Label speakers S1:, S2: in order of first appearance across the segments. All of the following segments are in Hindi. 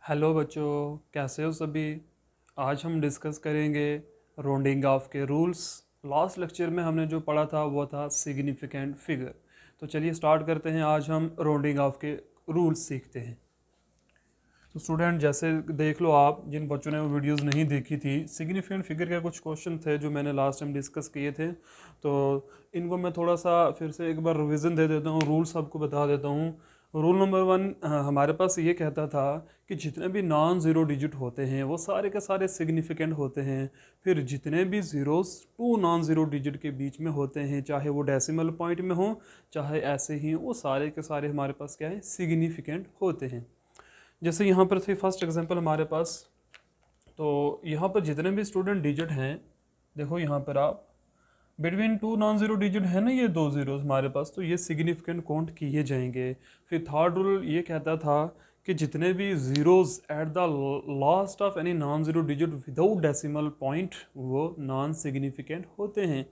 S1: हेलो बच्चों, कैसे हो सभी। आज हम डिस्कस करेंगे राउंडिंग ऑफ के रूल्स। लास्ट लेक्चर में हमने जो पढ़ा था वो था सिग्निफिकेंट फिगर। तो चलिए स्टार्ट करते हैं। आज हम राउंडिंग ऑफ के रूल्स सीखते हैं। तो स्टूडेंट, जैसे देख लो, आप जिन बच्चों ने वो वीडियोस नहीं देखी थी, सिग्निफिकेंट फिगर के कुछ क्वेश्चन थे जो मैंने लास्ट टाइम डिस्कस किए थे। तो इनको मैं थोड़ा सा फिर से एक बार रिवीजन दे देता हूँ, रूल्स आपको बता देता हूँ। रूल नंबर 1 हमारे पास ये कहता था कि जितने भी नॉन ज़ीरो डिजिट होते हैं वो सारे के सारे सिग्निफिकेंट होते हैं। फिर जितने भी zeros to non zero digit के बीच में होते हैं, चाहे वो डेसिमल पॉइंट में हो चाहे ऐसे ही, वो सारे के सारे हमारे पास क्या है, सिग्निफिकेंट होते हैं। जैसे यहाँ पर थे फर्स्ट एग्जांपल हमारे पास। तो यहाँ पर जितने भी स्टूडेंट डिजिट हैं, देखो यहाँ पर आप between two non zero digit है ना, ये दो ज़ीरोज़ हमारे पास, तो ये सिग्निफिकेंट काउंट किए जाएंगे। फिर थर्ड रूल ये कहता था कि जितने भी zeros at the last of any non zero digit without decimal point वो नॉन सिग्निफिकेंट होते हैं।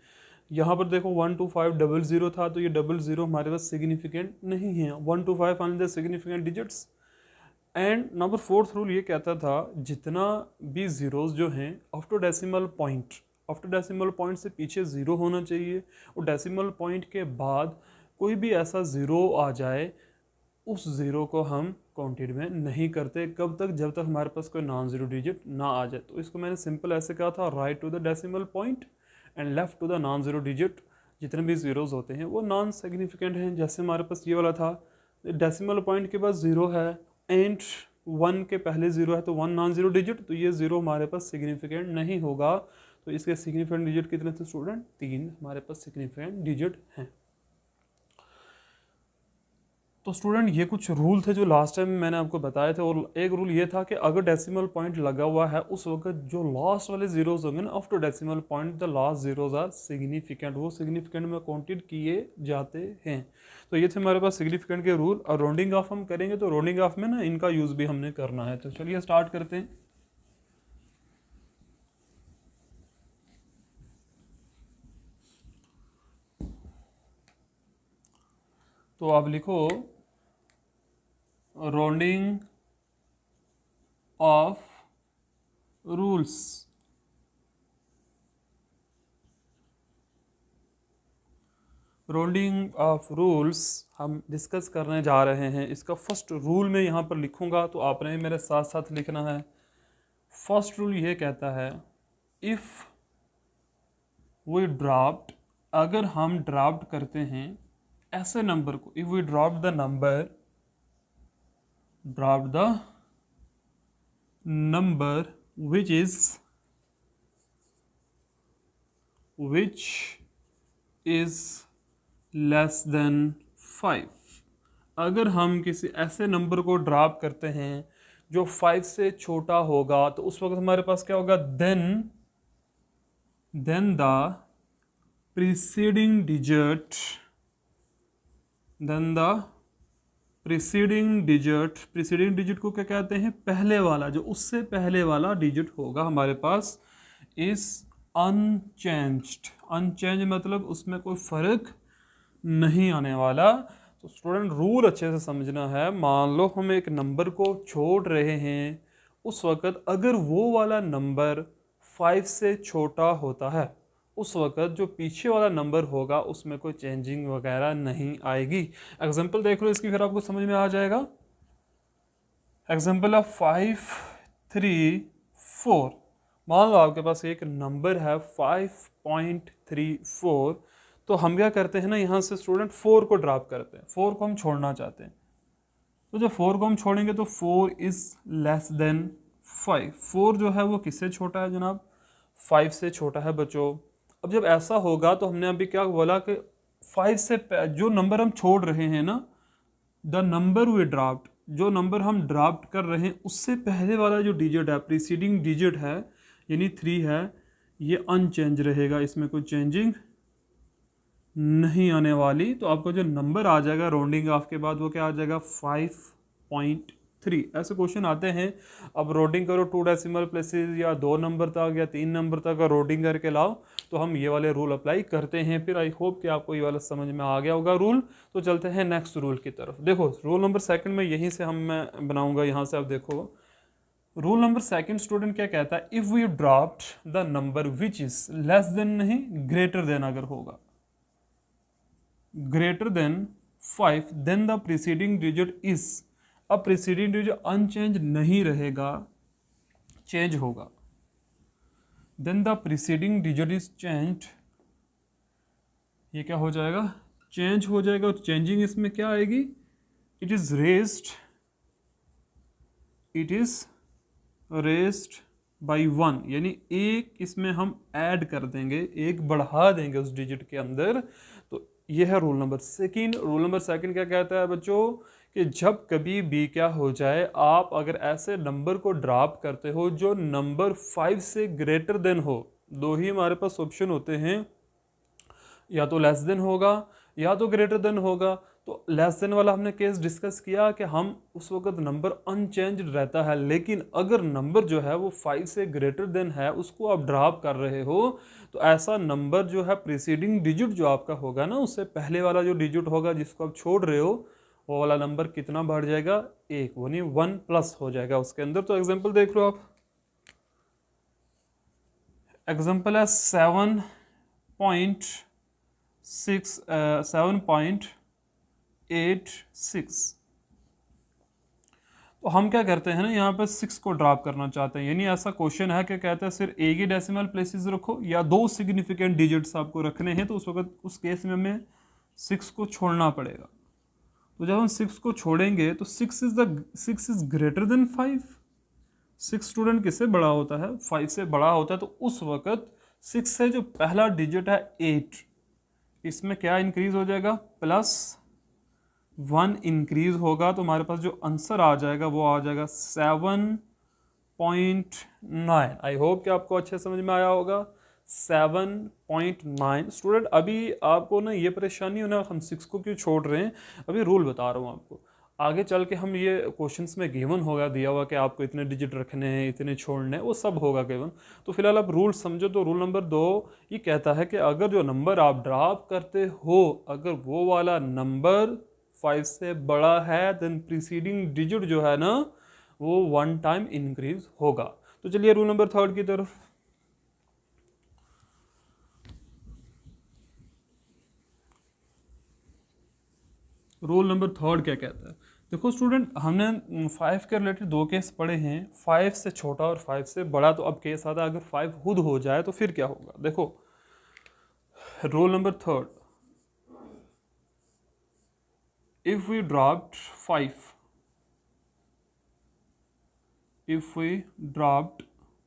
S1: यहाँ पर देखो 1 to 5 डबल ज़ीरो था, तो ये डबल ज़ीरो हमारे पास सिग्निफिकेंट नहीं है। 1 to 5 only the significant digits. And number fourth rule ये कहता था जितना भी ज़ीरोज़ जो हैं आफ्टर डेसिमल पॉइंट से पीछे ज़ीरो होना चाहिए, और डेसिमल पॉइंट के बाद कोई भी ऐसा ज़ीरो आ जाए, उस ज़ीरो को हम काउंटेड में नहीं करते। कब तक? जब तक हमारे पास कोई नॉन ज़ीरो डिजिट ना आ जाए। तो इसको मैंने सिंपल ऐसे कहा था, right to the decimal point and left to the non zero digit. जितने भी ज़ीरोज़ होते हैं वो नॉन सिग्निफिकेंट हैं। जैसे हमारे पास ये वाला था, डेसिमल पॉइंट के पास ज़ीरो है एंड 1 के पहले ज़ीरो है, तो 1 नॉन ज़ीरो डिजिट, तो ये ज़ीरो हमारे पास सिग्निफिकेंट नहीं होगा। तो इसके सिग्निफिकेंट डिजिट कितने थे स्टूडेंट? 3 हमारे पास सिग्निफिकेंट डिजिट हैं। तो स्टूडेंट, ये कुछ रूल थे जो लास्ट टाइम मैंने आपको बताए थे। और एक रूल ये था कि अगर डेसिमल पॉइंट लगा हुआ है उस वक्त जो लास्ट वाले जीरोज होंगे ना, after decimal point the last zeros are significant, वो सिग्निफिकेंट में काउंटेड किए जाते हैं। तो ये थे हमारे पास सिग्निफिकेंट के रूल। और राउंडिंग ऑफ हम करेंगे तो राउंडिंग ऑफ में ना इनका यूज़ भी हमने करना है। तो चलिए स्टार्ट करते हैं। तो आप लिखो rounding off rules. Rounding off rules हम डिस्कस करने जा रहे हैं। इसका फर्स्ट रूल मैं यहाँ पर लिखूँगा, तो आपने मेरे साथ साथ लिखना है। फर्स्ट रूल ये कहता है, इफ़ वी ड्राफ्ट, अगर हम ड्राफ्ट करते हैं ऐसे नंबर को, if we draft the number, draft the number which is less than 5। अगर हम किसी ऐसे नंबर को ड्राफ्ट करते हैं जो 5 से छोटा होगा, तो उस वक्त हमारे पास क्या होगा? Then the preceding digit, then the preceding digit को क्या कहते हैं? पहले वाला, जो उससे पहले वाला डिजिट होगा हमारे पास, इज अनचेंज्ड। अनचेंज मतलब उसमें कोई फर्क नहीं आने वाला। तो स्टूडेंट, रूल अच्छे से समझना है। मान लो हम एक नंबर को छोड़ रहे हैं, उस वक्त अगर वो वाला नंबर 5 से छोटा होता है, उस वक्त जो पीछे वाला नंबर होगा उसमें कोई चेंजिंग वगैरह नहीं आएगी। एग्जांपल देख लो इसकी, फिर आपको समझ में आ जाएगा। Example of 5 3 4। मान लो आपके पास एक नंबर है 5.34, तो हम क्या करते हैं ना, यहाँ से स्टूडेंट 4 को ड्रॉप करते हैं, 4 को हम छोड़ना चाहते हैं। तो जब 4 को हम छोड़ेंगे तो 4 इज लेस देन 5। 4 जो है वो किससे छोटा है जनाब? 5 से छोटा है बच्चों। अब जब ऐसा होगा तो हमने अभी क्या बोला कि 5 से जो नंबर हम छोड़ रहे हैं ना, द नंबर वी ड्राफ्ट, जो नंबर हम ड्राफ्ट कर रहे हैं उससे पहले वाला जो डिजिट है, प्रीसीडिंग डिजिट है, यानी 3 है, ये अनचेंज रहेगा, इसमें कोई चेंजिंग नहीं आने वाली। तो आपको जो नंबर आ जाएगा राउंडिंग ऑफ के बाद वो क्या आ जाएगा? 5.3। ऐसे क्वेश्चन आते हैं। अब राउंडिंग करो 2 डेसिमल प्लेसेस या 2 नंबर तक या 3 नंबर तक, अगर राउंडिंग करके लाओ तो हम ये वाले रूल अप्लाई करते हैं। फिर आई होप कि आपको ये वाला समझ में आ गया होगा रूल। तो चलते हैं नेक्स्ट रूल की तरफ। देखो रूल नंबर 2 में यहीं से मैं बनाऊंगा, यहाँ से आप देखो रूल नंबर सेकंड स्टूडेंट क्या कहता है, if we dropped the number which is less than नहीं ग्रेटर देन अगर होगा, greater than 5 then the preceding digit is, अब प्रीसीडिंग डिजिट अनचेंज नहीं रहेगा, चेंज होगा, then the preceding digit is changed, ये क्या हो जाएगा, चेंज हो जाएगा। और चेंजिंग इसमें क्या आएगी, it is raised, it is raised by 1, यानी एक इसमें हम ऐड कर देंगे, एक बढ़ा देंगे उस डिजिट के अंदर। तो ये है rule number second. Rule number second क्या कहता है बच्चों, कि जब कभी भी क्या हो जाए, आप अगर ऐसे नंबर को ड्रॉप करते हो जो नंबर 5 से ग्रेटर देन हो, दो ही हमारे पास ऑप्शन होते हैं, या तो लेस देन होगा या तो ग्रेटर देन होगा। तो लेस देन वाला हमने केस डिस्कस किया कि हम उस वक्त नंबर अनचेंज रहता है, लेकिन अगर नंबर जो है वो 5 से ग्रेटर देन है, उसको आप ड्रॉप कर रहे हो, तो ऐसा नंबर जो है प्रीसीडिंग डिजिट जो आपका होगा ना, उससे पहले वाला जो डिजिट होगा जिसको आप छोड़ रहे हो, वो वाला नंबर कितना बढ़ जाएगा, एक, वो नहीं 1 प्लस हो जाएगा उसके अंदर। तो एग्जाम्पल देख लो आप, एग्जाम्पल है 7.86। तो हम क्या करते हैं ना, यहाँ पर 6 को ड्रॉप करना चाहते हैं, यानी ऐसा क्वेश्चन है कि कहता है सिर्फ एक ही डेसिमल प्लेसेस रखो या दो सिग्निफिकेंट डिजिट्स आपको रखने हैं, तो उस वक्त उस केस में हमें 6 को छोड़ना पड़ेगा। तो जब हम 6 को छोड़ेंगे तो 6 इज ग्रेटर देन 5। 6 स्टूडेंट किससे बड़ा होता है, 5 से बड़ा होता है। तो उस वक्त 6 से जो पहला डिजिट है 8, इसमें क्या इंक्रीज हो जाएगा, +1 इंक्रीज होगा। तो हमारे पास जो आंसर आ जाएगा वो आ जाएगा 7.9। आई होप कि आपको अच्छे समझ में आया होगा, 7.9। स्टूडेंट अभी आपको ना ये परेशानी हो ना, हम 6 को क्यों छोड़ रहे हैं, अभी रूल बता रहा हूँ आपको। आगे चल के हम ये क्वेश्चंस में गिवन होगा, दिया हुआ कि आपको इतने डिजिट रखने हैं, इतने छोड़ने हैं, वो सब होगा गिवन। तो फिलहाल आप रूल समझो। तो रूल नंबर 2 ये कहता है कि अगर जो नंबर आप ड्रॉप करते हो, अगर वो वाला नंबर 5 से बड़ा है, देन प्रीसीडिंग डिजिट जो है ना वो 1 टाइम इंक्रीज होगा। तो चलिए रूल नंबर 3 की तरफ। रूल नंबर 3 क्या कहता है, देखो स्टूडेंट, हमने 5 के रिलेटेड 2 केस पढ़े हैं, 5 से छोटा और 5 से बड़ा। तो अब केस आता है अगर 5 खुद हो जाए तो फिर क्या होगा। देखो rule number 3, if we dropped 5, if we dropped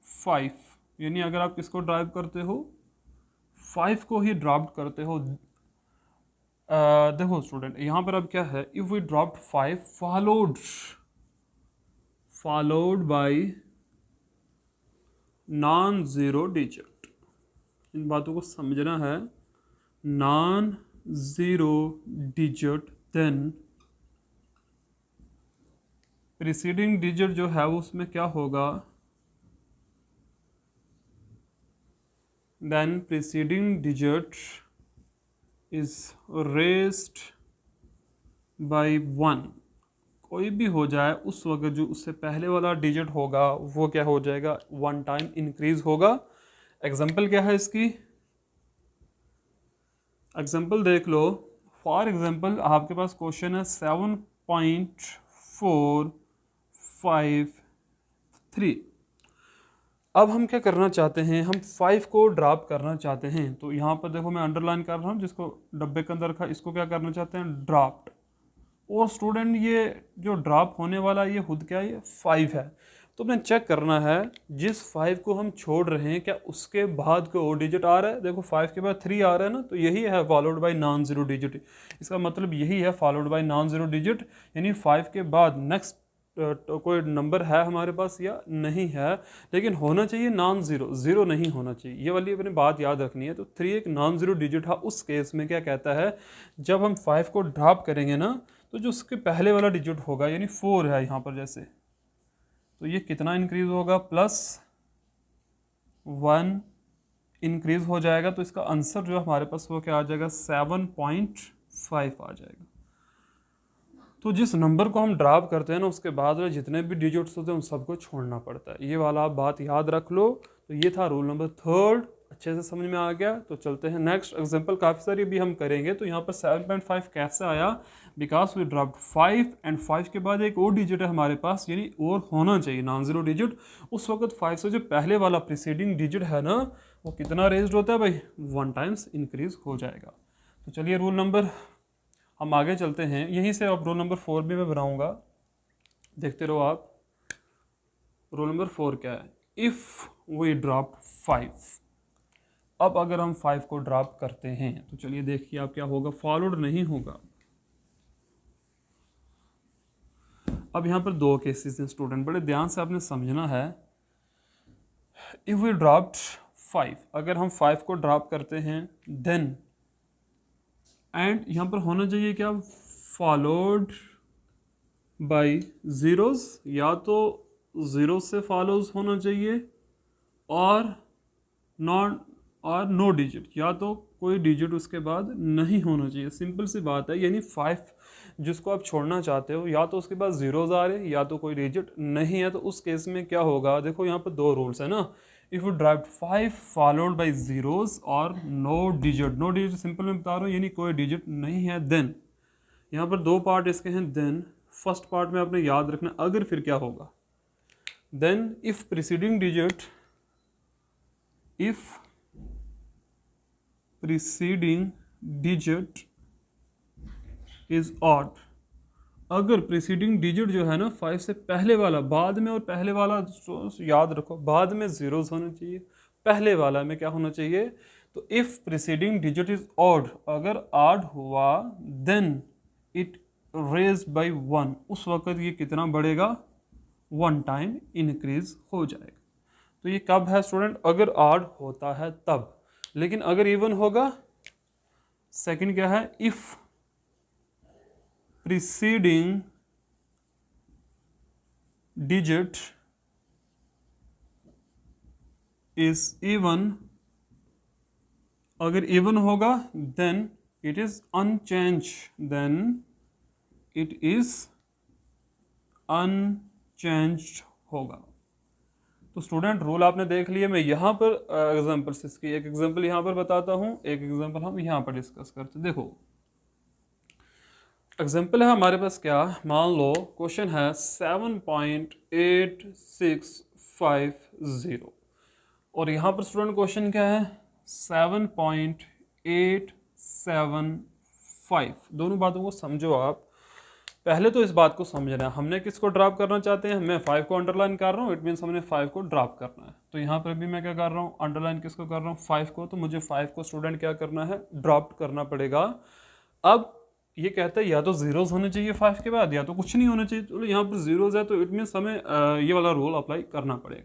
S1: 5, यानी अगर आप किसको ड्राइव करते हो, 5 को ही ड्रॉप करते हो। देखो स्टूडेंट, यहाँ पर अब क्या है, if we dropped 5 followed by non zero digit, इन बातों को समझना है, non zero digit, then preceding digit जो है वो उसमें क्या होगा, then preceding digit is raised by 1। कोई भी हो जाए, उस वक्त जो उससे पहले वाला डिजिट होगा वो क्या हो जाएगा, 1 टाइम इंक्रीज होगा। एग्जाम्पल क्या है इसकी, एग्जाम्पल देख लो। फॉर एग्जाम्पल आपके पास क्वेश्चन है 7.453। अब हम क्या करना चाहते हैं, हम 5 को ड्रॉप करना चाहते हैं। तो यहाँ पर देखो मैं अंडरलाइन कर रहा हूँ, जिसको डब्बे के अंदर रखा, इसको क्या करना चाहते हैं, ड्रॉप्ड। और स्टूडेंट ये जो ड्रॉप होने वाला ये खुद क्या है, 5 है। तो हमें चेक करना है जिस 5 को हम छोड़ रहे हैं क्या उसके बाद कोई और डिजिट आ रहा है। देखो 5 के बाद 3 आ रहा है ना, तो यही है followed by non zero digit. इसका मतलब यही है followed by non zero digit, यानी 5 के बाद नेक्स्ट कोई नंबर है हमारे पास या नहीं है, लेकिन होना चाहिए नॉन जीरो, जीरो नहीं होना चाहिए। ये वाली अपनी बात याद रखनी है। तो 3 एक नॉन जीरो डिजिट है। उस केस में क्या कहता है, जब हम 5 को ड्रॉप करेंगे ना, तो जो उसके पहले वाला डिजिट होगा, यानी 4 है यहाँ पर जैसे, तो ये कितना इंक्रीज होगा, +1 इंक्रीज हो जाएगा। तो इसका आंसर जो हमारे पास वो क्या आ जाएगा, 7.5 आ जाएगा। तो जिस नंबर को हम ड्रॉप करते हैं ना उसके बाद में जितने भी डिजिट्स होते हैं उन सबको छोड़ना पड़ता है। ये वाला आप बात याद रख लो। तो ये था रूल नंबर थर्ड, अच्छे से समझ में आ गया। तो चलते हैं नेक्स्ट एग्जांपल, काफ़ी सारी भी हम करेंगे। तो यहाँ पर 7.5 कैसे आया, बिकॉज वी ड्रॉप्ड 5 एंड 5 के बाद एक और डिजिट है हमारे पास, यानी और होना चाहिए नॉन जीरो डिजिट। उस वक्त 5 से जो पहले वाला प्रीसीडिंग डिजिट है ना वो कितना रेज्ड होता है भाई, 1 टाइम्स इंक्रीज हो जाएगा। तो चलिए रूल नंबर हम आगे चलते हैं, यहीं से अब रोल नंबर 4 भी मैं बनाऊंगा, देखते रहो आप। रोल नंबर 4 क्या है, इफ वी ड्रॉप 5। अब अगर हम 5 को ड्रॉप करते हैं तो चलिए देखिए आप क्या होगा, फॉलोड नहीं होगा। अब यहाँ पर दो केसेस हैं स्टूडेंट, बड़े ध्यान से आपने समझना है। इफ वी ड्रॉप्ड 5, अगर हम 5 को ड्रॉप करते हैं देन, एंड यहाँ पर होना चाहिए क्या, फॉलोड बाई ज़ीरोज़, या तो ज़ीरो से फॉलोज होना चाहिए और नॉन और नो डिजिट, या तो कोई डिजिट उसके बाद नहीं होना चाहिए। सिंपल सी बात है, यानी 5 जिसको आप छोड़ना चाहते हो या तो उसके बाद ज़ीरोज़ आ रहे हैं या तो कोई डिजिट नहीं है। तो उस केस में क्या होगा, देखो यहाँ पर दो रूल्स है ना, if you drive 5 followed by zeros और no digit, no digit simple में बता रहा हूँ यानी कोई डिजिट नहीं है, देन यहाँ पर दो पार्ट इसके हैं। देन फर्स्ट पार्ट में आपने याद रखना, अगर फिर क्या होगा, then if preceding digit, if preceding digit is odd, अगर प्रीसीडिंग डिजिट जो है ना 5 से पहले वाला, बाद में और पहले वाला याद रखो, बाद में जीरोस होना चाहिए, पहले वाला में क्या होना चाहिए। तो if preceding digit is odd, अगर ऑड हुआ देन इट रेज बाई 1, उस वक्त ये कितना बढ़ेगा, 1 टाइम इंक्रीज हो जाएगा। तो ये कब है स्टूडेंट, अगर ऑड होता है तब। लेकिन अगर इवन होगा, सेकंड क्या है, if preceding digit is even, अगर इवन होगा then it is unchange, then it is unchanged होगा। तो स्टूडेंट रूल आपने देख लिया। मैं यहाँ पर एग्जाम्पल्स, इसकी एक एग्जाम्पल यहाँ पर बताता हूँ, एक एग्जाम्पल हम यहाँ पर डिस्कस करते। देखो एग्जाम्पल है हमारे पास क्या, मान लो क्वेश्चन है 7.8650 और यहाँ पर स्टूडेंट क्वेश्चन क्या है 7.875। दोनों बातों को समझो आप। पहले तो इस बात को समझना है, हमने किसको ड्रॉप करना चाहते हैं, मैं 5 को अंडरलाइन कर रहा हूँ, इट मीन्स हमने 5 को ड्रॉप करना है। तो यहाँ पर भी मैं क्या कर रहा हूँ, अंडरलाइन किसको कर रहा हूँ, 5 को। तो मुझे 5 को स्टूडेंट क्या करना है, ड्रॉप करना पड़ेगा। अब ये कहता है या तो जीरोज होने चाहिए 5 के बाद या तो कुछ नहीं होना चाहिए। तो यहाँ पर जीरोज है तो इट मीन्स हमें ये वाला रूल अप्लाई करना पड़ेगा।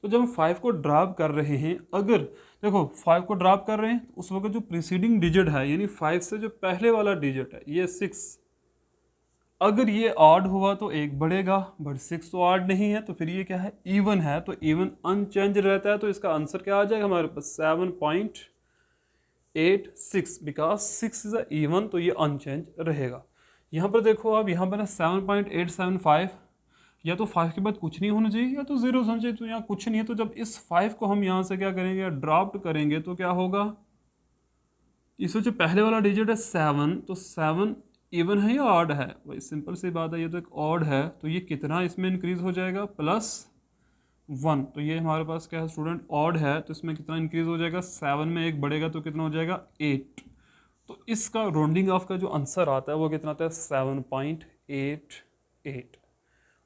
S1: तो जब हम 5 को ड्रॉप कर रहे हैं, अगर देखो 5 को ड्रॉप कर रहे हैं तो उस वक्त जो प्रीसीडिंग डिजिट है यानी 5 से जो पहले वाला डिजिट है ये 6, अगर ये ऑड हुआ तो एक बढ़ेगा, बट 6 तो ऑड नहीं है, तो फिर ये क्या है, इवन है। तो इवन अनचेंज रहता है। तो इसका आंसर क्या आ जाएगा हमारे पास 7.86, बिकॉज 6 इज अ इवन, तो ये अनचेंज रहेगा। यहाँ पर देखो आप, यहाँ पर 7.875, या तो 5 के बाद कुछ नहीं होना चाहिए या तो जीरो होना चाहिए। तो यहाँ कुछ नहीं है, तो जब इस 5 को हम यहाँ से क्या करेंगे, ड्रॉप करेंगे, तो क्या होगा, इसमें जो पहले वाला डिजिट है 7, तो 7 इवन है या ऑड है, वही सिंपल सी बात है, ये तो एक ऑड है। तो ये कितना इसमें इंक्रीज हो जाएगा, +1। तो ये हमारे पास क्या है स्टूडेंट, ऑड है, तो इसमें कितना इंक्रीज हो जाएगा, 7 में एक बढ़ेगा तो कितना हो जाएगा, 8। तो इसका राउंडिंग ऑफ का जो आंसर आता है वो कितना आता है, 7.88।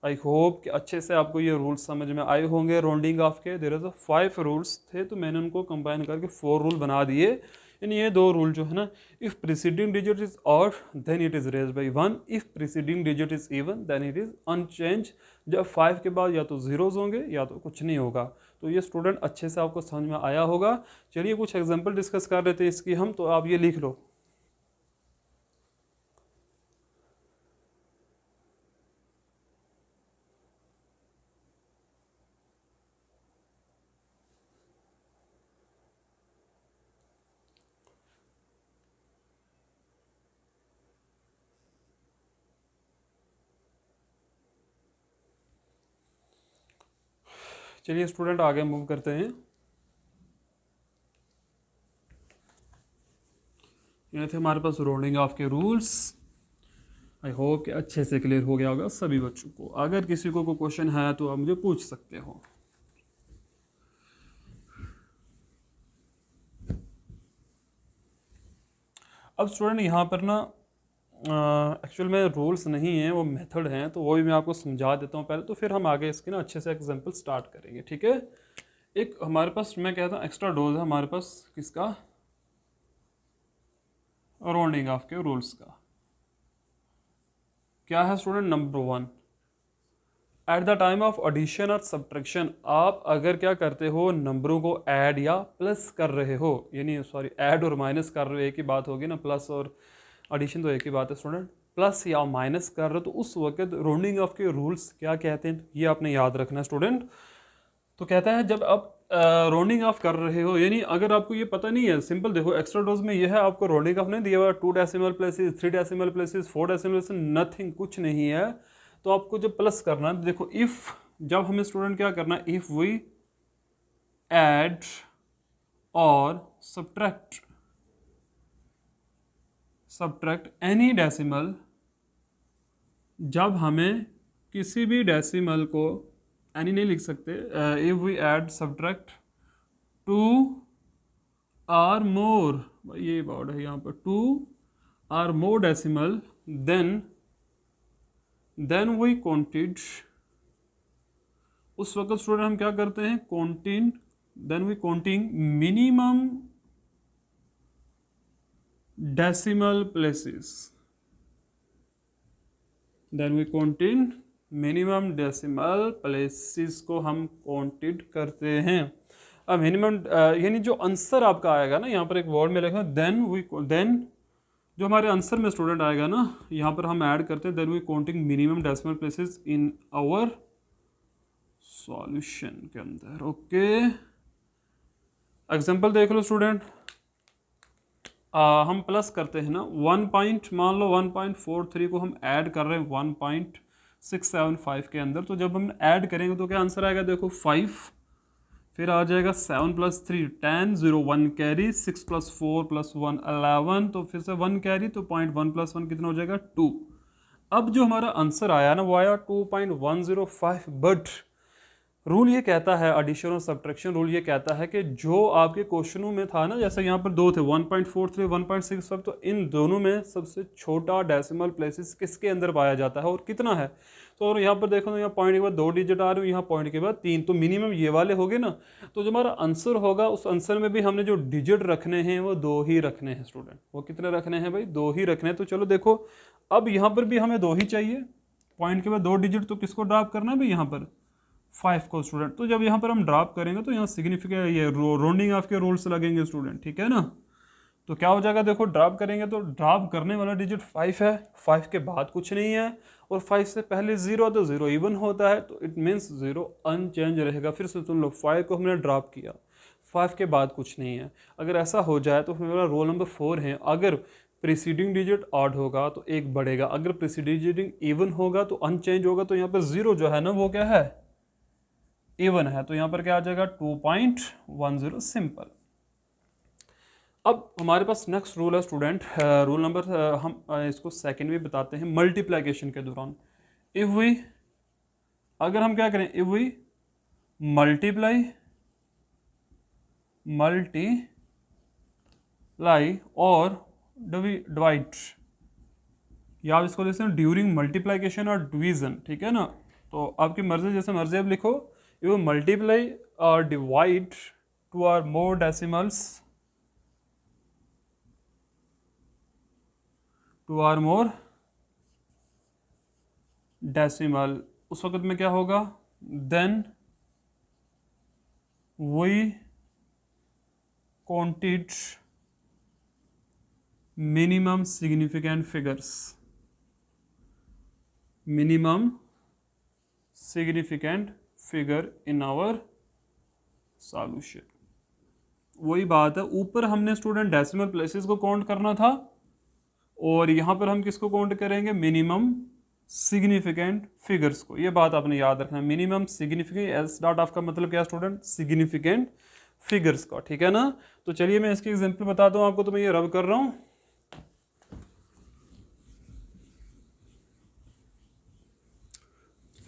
S1: आई होप कि अच्छे से आपको ये रूल्स समझ में आए होंगे राउंडिंग ऑफ के। देयर इज 5 रूल्स थे, तो मैंने उनको कंबाइन करके 4 रूल बना दिए। यानी ये 2 रूल जो है ना, if preceding digit is odd then it is raise by 1, if preceding digit is even then it is unchange. जब 5 के बाद या तो जीरोज होंगे या तो कुछ नहीं होगा। तो ये स्टूडेंट अच्छे से आपको समझ में आया होगा। चलिए कुछ एग्जाम्पल डिस्कस कर लेते हैं इसकी हम, तो आप ये लिख लो। चलिए स्टूडेंट आगे मूव करते हैं। ये थे हमारे पास राउंडिंग ऑफ के रूल्स। आई होप कि अच्छे से क्लियर हो गया होगा सभी बच्चों को। अगर किसी को कोई क्वेश्चन है तो आप मुझे पूछ सकते हो। अब स्टूडेंट यहाँ पर ना एक्चुअल में रूल्स नहीं हैं, वो मेथड हैं, तो वो भी मैं आपको समझा देता हूँ पहले, तो फिर हम आगे इसके ना अच्छे से एग्जांपल स्टार्ट करेंगे। ठीक है, एक हमारे पास मैं कहता हूँ एक्स्ट्रा डोज है हमारे पास किसका, राउंडिंग ऑफ के रूल्स का। क्या है student, number 1, at the time of addition और सब्ट्रैक्शन, आप अगर क्या करते हो, नंबरों को ऐड या प्लस कर रहे हो, यानी सॉरी ऐड और माइनस कर रहे हो, एक ही बात होगी ना, प्लस और एडिशन तो एक ही बात है स्टूडेंट, प्लस या माइनस कर रहे हो, तो उस वक्त राउंडिंग ऑफ के रूल्स क्या कहते हैं, ये आपने याद रखना है स्टूडेंट। तो कहता है जब आप राउंडिंग ऑफ कर रहे हो, यानी अगर आपको ये पता नहीं है, सिंपल देखो एक्स्ट्रा डोज में ये है, आपको राउंडिंग ऑफ नहीं दिया हुआ 2 decimal places, 3 decimal places, 4 decimal places, nothing, कुछ नहीं है। तो आपको जब प्लस करना है, देखो इफ, जब हमें स्टूडेंट क्या करना है, इफ वी ऐड और सब्ट्रैक्ट एनी डेसिमल, जब हमें किसी भी डेसिमल को, एनी नहीं लिख सकते, इफ वी ऐड सब्ट्रैक्ट 2 और मोर, ये वर्ड है यहाँ पर, 2 और more decimal, then we counted, उस वक्त स्टूडेंट हम क्या करते हैं, counting, then we counting minimum decimal places, then we counting minimum decimal places को हम काउंटेड करते हैं। अब मिनिमम यानी जो आंसर आपका आएगा ना, यहाँ पर एक वर्ड में लिखा देन जो हमारे आंसर में स्टूडेंट आएगा ना, यहाँ पर हम ऐड करते हैं then we counting minimum decimal places in our solution के अंदर। ओके, एग्जांपल देख लो स्टूडेंट, हम प्लस करते हैं ना, 1 पॉइंट, मान लो 1.43 को हम ऐड कर रहे हैं 1.675 के अंदर, तो जब हम ऐड करेंगे तो क्या आंसर आएगा, देखो 5, फिर आ जाएगा 7 + 3 10, 0 1 कैरी, 6 + 4 + 1 11, तो फिर से 1 कैरी, तो 0.1 + 1 कितना हो जाएगा, 2। अब जो हमारा आंसर आया ना, वो आया 2.105, बट रूल ये कहता है, एडिशन और सब्ट्रैक्शन रूल ये कहता है कि जो आपके क्वेश्चनों में था ना, जैसे यहाँ पर 2 थे, 1.43 1.65, तो इन दोनों में सबसे छोटा डेसिमल प्लेसेस किसके अंदर पाया जाता है और कितना है। तो और यहाँ पर देखो ना, यहाँ पॉइंट के बाद 2 डिजिट आ रहे हो, यहाँ पॉइंट के बाद 3, तो मिनिमम ये वाले हो गए ना। तो जो हमारा आंसर होगा, उस आंसर में भी हमने जो डिजिट रखने हैं वो 2 ही रखने हैं स्टूडेंट। वो कितने रखने हैं भाई, 2 ही रखने हैं। तो चलो देखो, अब यहाँ पर भी हमें 2 ही चाहिए, पॉइंट के बाद 2 डिजिट, तो किसको ड्रॉप करना है भाई, यहाँ पर 5 को स्टूडेंट। तो जब यहाँ पर हम ड्रॉप करेंगे तो यहाँ सिग्निफिकेंट ये राउंडिंग ऑफ के रूल्स लगेंगे स्टूडेंट, ठीक है ना। तो क्या हो जाएगा, देखो ड्रॉप करेंगे तो ड्रॉप करने वाला डिजिट 5 है, 5 के बाद कुछ नहीं है, और 5 से पहले 0, तो 0 इवन होता है, तो इट मीन्स 0 अनचेंज रहेगा। फिर से सुन लो, 5 को हमने ड्रॉप किया, 5 के बाद कुछ नहीं है। अगर ऐसा हो जाए तो फिर मेरा रोल नंबर 4 है, अगर प्रीसीडिंग डिजिट ऑड होगा तो 1 बढ़ेगा, अगर प्रीसीडिंग डिजिट इवन होगा तो अनचेंज होगा, तो यहाँ पर 0 जो है ना वो क्या है, इवन है, तो यहाँ पर क्या आ जाएगा 2.10, सिंपल। अब हमारे पास नेक्स्ट रूल है स्टूडेंट, रूल नंबर हम इसको सेकंड भी बताते हैं, मल्टीप्लिकेशन के दौरान। इफ वी, अगर हम क्या करें, इफ वी मल्टीप्लाई और डिवाइड, या आप इसको देखते हैं ड्यूरिंग मल्टीप्लिकेशन और डिवीजन, ठीक है ना। तो आपकी मर्जी, जैसे मर्जी आप लिखो, इफ मल्टीप्लाई और divide 2 or more decimals, 2 or more decimal, उस वक्त में क्या होगा, then we counted minimum significant figures, minimum significant figure in our solution. वही बात है, ऊपर हमने स्टूडेंट डेसिमल प्लेसेस को काउंट करना था, और यहाँ पर हम किसको काउंट करेंगे, मिनिमम सिग्निफिकेंट फिगर्स को। ये बात आपने याद रखना है, minimum significant, S dot of का मतलब क्या स्टूडेंट, सिग्निफिकेंट फिगर्स का, ठीक है ना। तो चलिए मैं इसकी एग्जांपल बताता हूँ आपको, तो मैं ये रब कर रहा हूँ।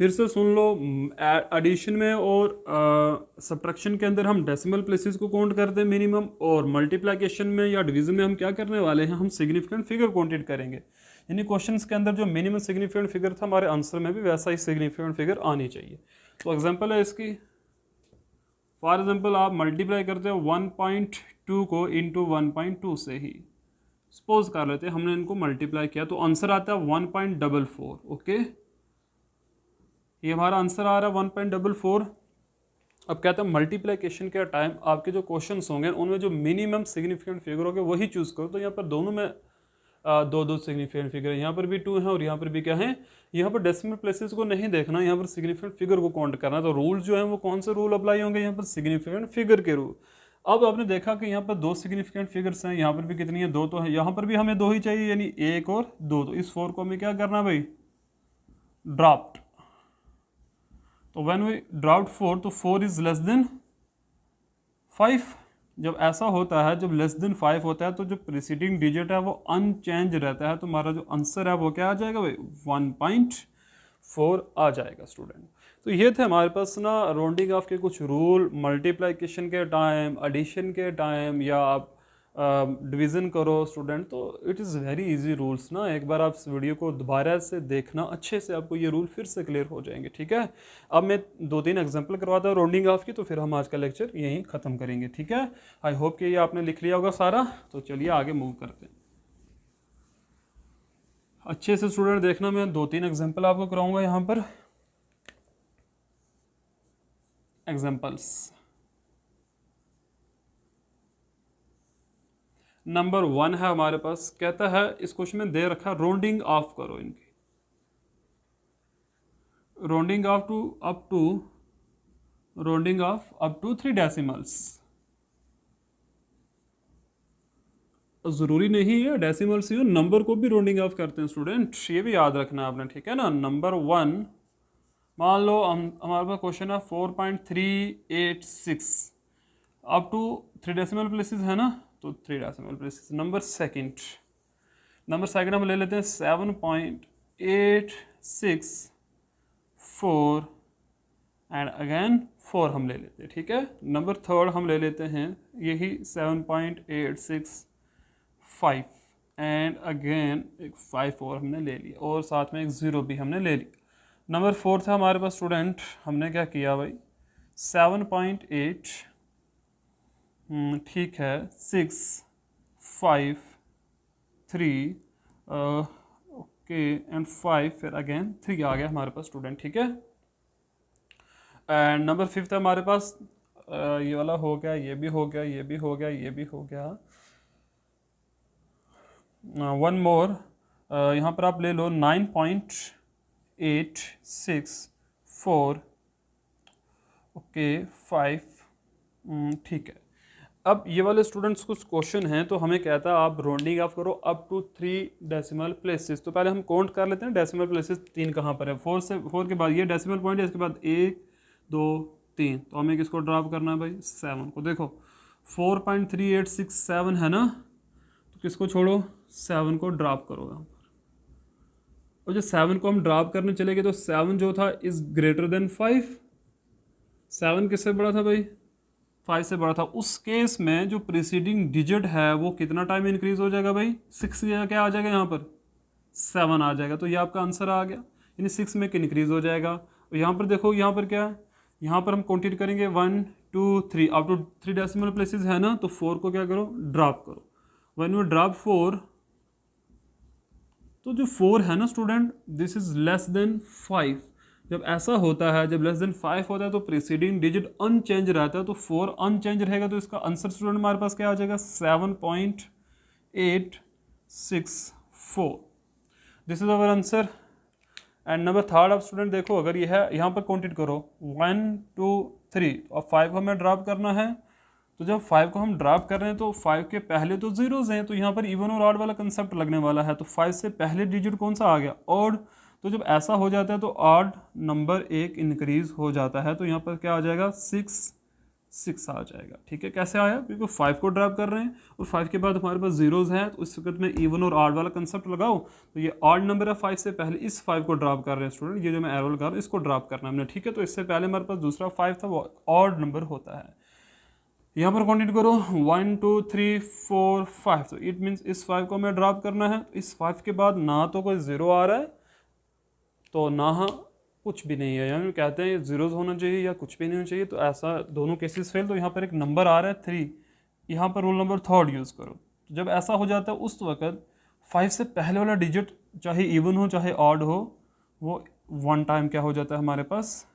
S1: फिर से सुन लो, एडिशन में और सब्ट्रैक्शन के अंदर हम डेसिमल प्लेसेस को काउंट करते हैं मिनिमम, और मल्टीप्लिकेशन में या डिवीजन में हम क्या करने वाले हैं, हम सिग्निफिकेंट फिगर काउंटेड करेंगे। यानी क्वेश्चंस के अंदर जो मिनिमम सिग्निफिकेंट फिगर था, हमारे आंसर में भी वैसा ही सिग्निफिकेंट फिगर आनी चाहिए। तो एग्जांपल है इसकी, फॉर एग्जांपल आप मल्टीप्लाई करते हो 1.2 को इंटू 1.2 से ही, सपोज कर लेते हैं हमने इनको मल्टीप्लाई किया, तो आंसर आता है 1.44। ओके, ये हमारा आंसर आ रहा है 1.44। अब कहते हैं मल्टीप्लिकेशन के टाइम आपके जो क्वेश्चंस होंगे उनमें जो मिनिमम सिग्निफिकेंट फिगर होंगे वही चूज करो। तो यहाँ पर दोनों में दो दो सिग्निफिकेंट फिगर है, यहाँ पर भी 2 है और यहाँ पर भी क्या है, यहाँ पर डेसिमल प्लेसेस को नहीं देखना, यहाँ पर सिग्निफिकेंट फिगर को काउंट करना। तो रूल जो है वो कौन से रूल अप्लाई होंगे, यहाँ पर सिग्निफिकेंट फिगर के रूल। अब आपने देखा कि यहाँ पर 2 सिग्निफिकेंट फिगर्स हैं, यहाँ पर भी कितनी है, 2 तो है, यहाँ पर भी हमें 2 ही चाहिए, यानी 1 और 2। तो इस 4 को हमें क्या करना है भाई, ड्रॉप्ड। तो व्हेन वी ड्रॉप्ड 4, तो 4 इज लेस देन 5। जब ऐसा होता है, जब लेस देन 5 होता है, तो जो प्रीसीडिंग डिजिट है वो अनचेंज रहता है, तो हमारा जो आंसर है वो क्या आ जाएगा भाई, 1.4 आ जाएगा स्टूडेंट। तो ये थे हमारे पास ना राउंडिंग ऑफ के कुछ रूल, मल्टीप्लिकेशन के टाइम, एडिशन के टाइम, या आप डिवीज़न करो स्टूडेंट, तो it is very easy rules ना। एक बार आप इस वीडियो को दोबारा से देखना अच्छे से, आपको ये रूल फिर से क्लियर हो जाएंगे, ठीक है। अब मैं 2-3 एग्जांपल करवाता हूँ राउंडिंग ऑफ की, तो फिर हम आज का लेक्चर यहीं ख़त्म करेंगे, ठीक है। आई होप कि ये आपने लिख लिया होगा सारा। तो चलिए आगे मूव करते हैं। अच्छे से स्टूडेंट देखना, मैं 2-3 एग्जाम्पल आपको कराऊंगा यहाँ पर। एग्जाम्पल्स नंबर 1 है हमारे पास, कहता है इस क्वेश्चन में दे रखा है राउंडिंग ऑफ करो इनकी, rounding off up to 3 decimals. ज़रूरी नहीं है डेसिमल्स ही हो, नंबर को भी राउंडिंग ऑफ करते हैं स्टूडेंट, ये भी याद रखना है आपने, ठीक है ना। नंबर 1, मान लो हमारे पास क्वेश्चन है 4.386 अप टू 3 डेसिमल प्लेसेस है ना, तो 3 डेसिमल प्लेसेस। नंबर सेकंड हम ले लेते हैं 7.864 एंड अगेन 4 हम ले लेते हैं, ठीक है। नंबर थर्ड हम ले लेते हैं यही 7.865 एंड अगेन एक 5 और हमने ले लिया, और साथ में एक 0 भी हमने ले लिया। नंबर 4 था हमारे पास स्टूडेंट, हमने क्या किया भाई, 7.8 ठीक है 6 5 3 ओके एंड 5, फिर अगेन 3 आ गया हमारे पास स्टूडेंट, ठीक है। एंड नंबर 5 है हमारे पास, ये वाला हो गया, ये भी हो गया, ये भी हो गया, ये भी हो गया। वन मोर, यहाँ पर आप ले लो 9.864 ओके 5, ठीक है। अब ये वाले स्टूडेंट्स कुछ क्वेश्चन हैं, तो हमें कहता है आप राउंडिंग ऑफ करो अप टू 3 डेसिमल प्लेसेस। तो पहले हम काउंट कर लेते हैं डेसिमल प्लेसेस 3 कहाँ पर है। 4 के बाद ये डेसिमल पॉइंट है, इसके बाद 1 2 3, तो हमें किसको ड्रॉप करना है भाई, 7 को। देखो 4.3867 है ना, तो किसको छोड़ो, 7 को ड्रॉप करो यहाँ पर। और जो 7 को हम ड्रॉप करने चले गए, तो 7 जो था इज ग्रेटर देन 5। 7 किससे बड़ा था भाई, 5 से बड़ा था। उस केस में जो प्रीसीडिंग डिजिट है वो कितना टाइम इंक्रीज हो जाएगा भाई, 6 क्या आ जाएगा यहाँ पर, 7 आ जाएगा। तो ये आपका आंसर आ गया, यानी 6 में इंक्रीज हो जाएगा। और यहाँ पर देखो, यहाँ पर क्या है, यहाँ पर हम काउंटेड करेंगे 1 2 3 अप टू 3 डेसिमल प्लेसेस है ना, तो 4 को क्या करो, ड्रॉप करो। व्हेन यू ड्रॉप 4, तो जो 4 है ना student, this is less than 5। जब ऐसा होता है, जब लेस देन 5 होता है, तो प्रीसीडिंग डिजिट अनचेंज रहता है, तो 4 अनचेंज रहेगा, तो इसका आंसर स्टूडेंट हमारे पास क्या आ जाएगा, 7.864। This is our answer. And number third आप स्टूडेंट देखो, अगर ये है, यहाँ पर काउंटेड करो 1 2 3, और 5 को हमें ड्रॉप करना है। तो जब 5 को हम ड्रॉप कर रहे हैं, तो 5 के पहले तो जीरोज हैं, तो यहाँ पर इवन और ऑड वाला कंसेप्ट लगने वाला है। तो 5 से पहले डिजिट कौन सा आ गया, ऑड, तो जब ऐसा हो जाता है तो ऑड नंबर एक इंक्रीज हो जाता है, तो यहाँ पर क्या आ जाएगा 6 आ जाएगा। ठीक है, कैसे आया, क्योंकि 5 को ड्रॉप कर रहे हैं और 5 के बाद हमारे पास जीरोज हैं, तो इस वक्त में इवन और ऑड वाला कंसेप्ट लगाओ, तो ये ऑड नंबर है 5 से पहले इस 5 को ड्रॉप कर रहे हैं स्टूडेंट, ये जो मैं एरो लगा रहा हूँ इसको ड्रॉप करना है हमने। ठीक है, तो इससे पहले हमारे पास दूसरा 5 था, वो ऑड नंबर होता है। यहाँ पर कंटिन्यू करो 1 2 3 4 5, तो इट मीन्स इस 5 को हमें ड्रॉप करना है। इस 5 के बाद ना तो कोई जीरो आ रहा है तो ना कुछ भी नहीं है, यानी कहते हैं जीरोज होना चाहिए या कुछ भी नहीं होना चाहिए, तो ऐसा दोनों केसेस फेल। तो यहाँ पर एक नंबर आ रहा है 3, यहाँ पर रूल नंबर थर्ड यूज़ करो। तो जब ऐसा हो जाता है उस वक्त 5 से पहले वाला डिजिट चाहे इवन हो चाहे ऑड हो, वो 1 टाइम क्या हो जाता है हमारे पास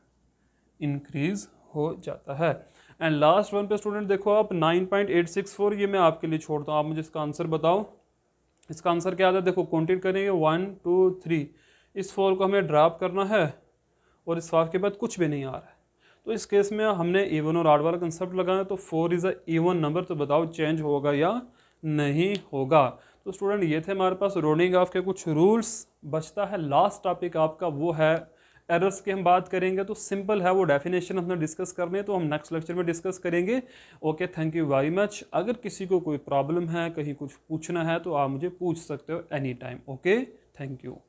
S1: इंक्रीज हो जाता है। एंड लास्ट वन पे स्टूडेंट देखो आप 9.864, ये मैं आपके लिए छोड़ता हूँ, आप मुझे इसका आंसर बताओ। इसका आंसर क्या आता है, देखो काउंटिंग करेंगे 1 2 3, इस 4 को हमें ड्रॉप करना है और इस 5 के बाद कुछ भी नहीं आ रहा है, तो इस केस में हमने इवन और ऑड वाला कंसेप्ट लगाया, तो 4 इज़ अ इवन नंबर, तो बताओ चेंज होगा या नहीं होगा। तो स्टूडेंट ये थे हमारे पास राउंडिंग ऑफ के कुछ रूल्स। बचता है लास्ट टॉपिक आपका, वो है एरर्स की हम बात करेंगे, तो सिंपल है, वो डेफिनेशन हमने डिस्कस करने हैं, तो हम नेक्स्ट लेक्चर में डिस्कस करेंगे। Okay, thank you very much. अगर किसी को कोई प्रॉब्लम है, कहीं कुछ पूछना है, तो आप मुझे पूछ सकते हो any time. Okay, thank you.